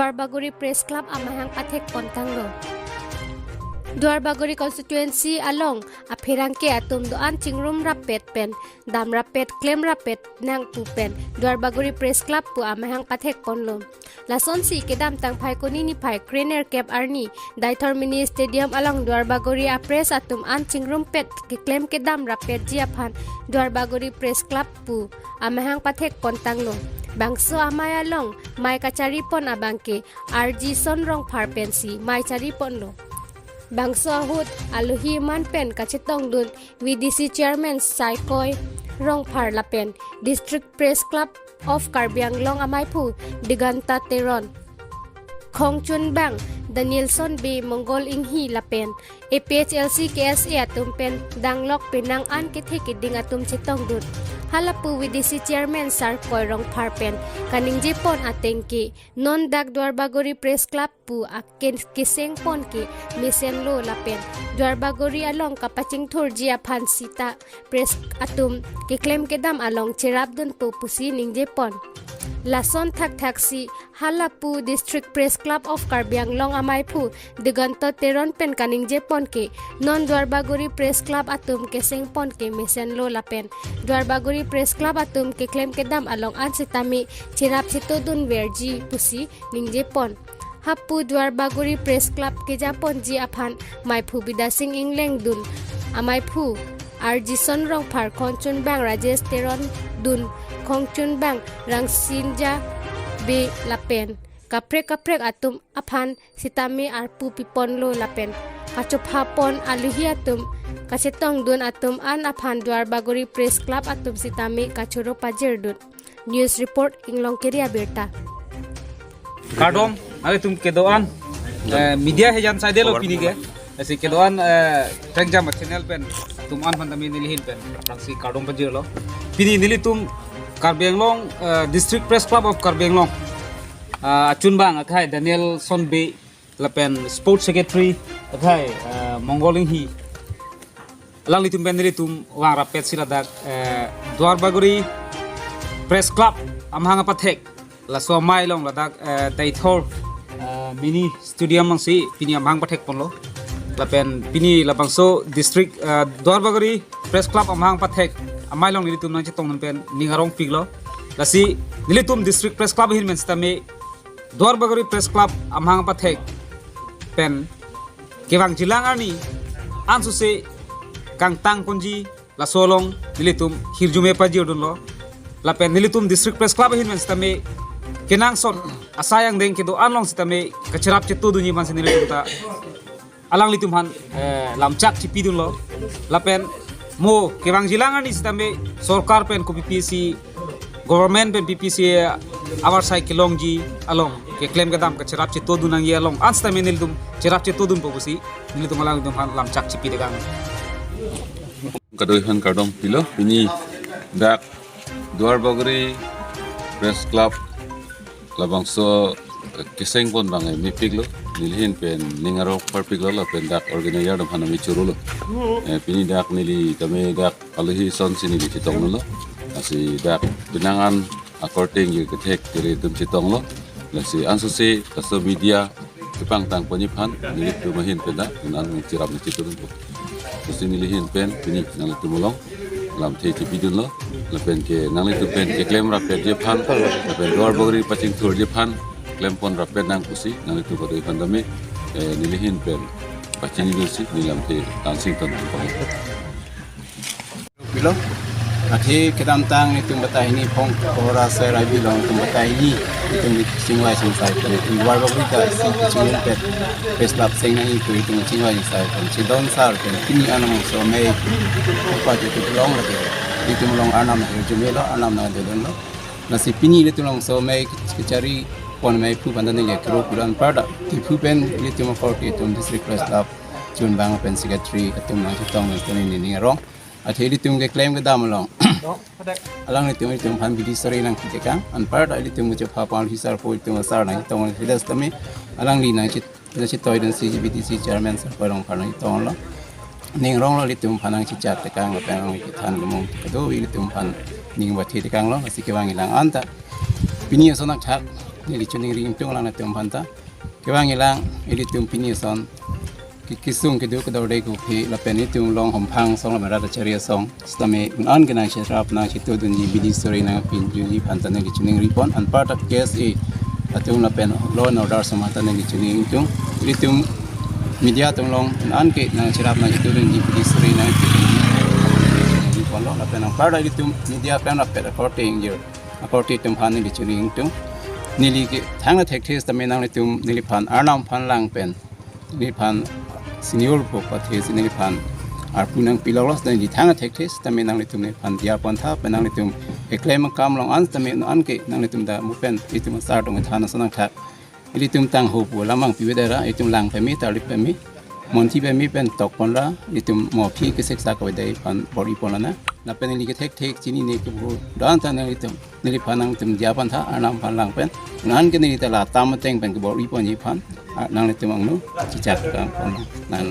Daurbagori Press Club amahang pathek tanglo. Daurbagori Consitutituecy Along aPherangke atum doan chingrum rapet pen dam rapet klem rapet nang pupen Daurbagori Press Club pu amahang pathek ponlo. Lason si kedam tang pai koni ni pai krener kep arni daitor mini stadium along Daurbagori apres atum an chingrum pet ke klem kedam rapet jiaphan Daurbagori Press Club pu amahang pathek tanglo. Bangso amay along mai kacari pon abangke RG son rong parpensi mai cari pon lo. Bangso ahut aluhi man pen kacitong dun VDC Chairman Saikoy rong parlapen District Press Club of Karbianglong amay pu diganta teron Khong Chun Bang Danielson B Mongol Inghi lapen APHLC KSA atumpen danglok pinang an kithe kiding atum chitong dun halapu VDC Chairman Sarkoy rong parpen kaning jepon atengki non dak Daurbagori Press Club pu aken kiseng pon ki misen lo lapen Daurbagori along kapaching thur jia phan sita press atum ki claim kedam along chirap dun pu pusi ning jepon lason thak thaksi halapu District Press Club of Karbianglong amay pu diganto teron pen kaning jepon ki non Daurbagori Press Club atum keseng pon ki misen lo lapen Daurbagori Press Club atum ke claim kedam along an sitami chirap sito dun verji pusi ning jepon hapu Daurbagori Press Club ke japon ji aphan mai phu bidasing ingleng dun amay phu RG son rong par Khongchun Bang Rajesh teron dun Khongchun Bang Rangsinja be lapen kaprek atum aphan sitami arpu pipon lo lapen kachop hapon aluhi atum kasetong dun atum an aphan Daurbagori Press Club atum sitami kachoro pajer dun. News report Inglongkiri Abirta. Kadom ale tum kedoan media hejan saide lo pini ke ऐसे kedoan tag jam channel pen tum an pandami nilihin pen rangsi kadom pajer lo pini nili tum Karbianglong District Press Club of Karbianglong achun bang akai Daniel Son B lapen Sports Secretary akai Mongoling hi lang litum pen nili tum wang rapet siladak Daurbagori Press Club amhang pathek la so mai long ladak taithor mini stadium mangsi pini amhang pathek ponlo lapen pini labangso District Daurbagori Press Club amhang pathek amai long nilitum nang chitong pen ningarong piglo lasi nilitum District Press Club hin men stame Daurbagori Press Club amhang pathek pen kewang jilang ani ansu se kang tang kunji la solong nilitum hirjume pajir dunlo lapen nilitum District Press Club hin men stame kenang son asayang deng kedo anlong sitame kacirap citu dunyi man nilitum ta alang litum han lamcak cipi dunlo lapen mo kewang jilangan ni sitame sorkar pen ko PPC government pen PPC awar sai kilongji along ke claim kadam ka chirap chitu dunang ye along ansta men niltum chirap chitu dun pobusi niltum alang dum han lamcak cipi degang kadoi han kadom pilo pini dak Daurbagori Press Club labangso kiseng pon bangai mi piglo nilhin pen ningaro par piglo la pen dak organizer dam hanami churulo pini dak nili kami dak aluhi son sini di chitong lo asi dak binangan according you ketek kiri dum chitong lo lasi ansusi kaso media kepang tang ponipan nili tumahin peda nan cirap ni chitun po kasi nilihin pen pini nang tumulong lam the ti bidun lo lapen ke nang le pen ke claim rapet je phan lapen Daurbagori paching thur je phan claim pon rapet nang kusi nang le tu ko pandami nilihin pen paching si nilam the dancing ton ko bilo athi kedam tang itu batai ini pong kora serai bilong tu batai ini itu singwai singsai tu Daurbagori ka singwai pet Press Club singna itu singwai singsai tu don sar tu kini anam so me apa tu long lagi itu mulong anam jumela anam na dedon lo nasi pini itu long so me cari pon me pu bandan ni kro puran pada tipu pen itu mo for itu District Press Club chun bang pen secretary atum na chitong ni ni rong athi litum ke claim ke dam long alang litum phan bidi sari nang kitekang an pada litum je phapal hisar po litum sar nang tong hidas tami alang li nang chit toy den CGBTC chairman sar parong phanang tong lo ning rong lo litum phanang chi chat tekang pang ki than gumong do litum phan ning bathi tekang lo asi ke wang ilang anta pini sonak thak นี่ลิจุนิริงตุงlang na tum phanta kewang ilang ili tum pini son kisung ke du ke dor dei ku phi la pen ni tum long hom phang song la mara da charia song stame an gana shrap na chitu dun ji bidi story na pin ju ji phanta ne lichuning ripon and part of case e atung la pen law and order samata ne lichuning tung ili tum media tung long an ke na shrap na chitu dun ji bidi story na ripon lo la pen part ili tum media pen la pen reporting year according tum phan ne lichuning tung nili ke thang la thek thes tame nang le tum nili phan arnam phan lang pen nili phan senior po pathes nili phan ar punang pilolos dan di thang la thek thes tame nang le tum ne phan dia pon tha pen nang le tum e klem kam long an tame an ke nang le tum da mu pen itum sar dong thana sanang tha ili tum tang ho pu lamang pi wedara itum lang pe mi tarip pe mi mon thi pe mi pen tok pon la itum mo phi ke sek sa ko dai phan body pon na na pen li ke thek thek chini ne ke bu dan ta nang itum nili phanang tum dia pan tha anam phan lang pen nan ke ni ta la tam teng pen ke body pon ji phan nang le tum ang nu chi chak ka pon nan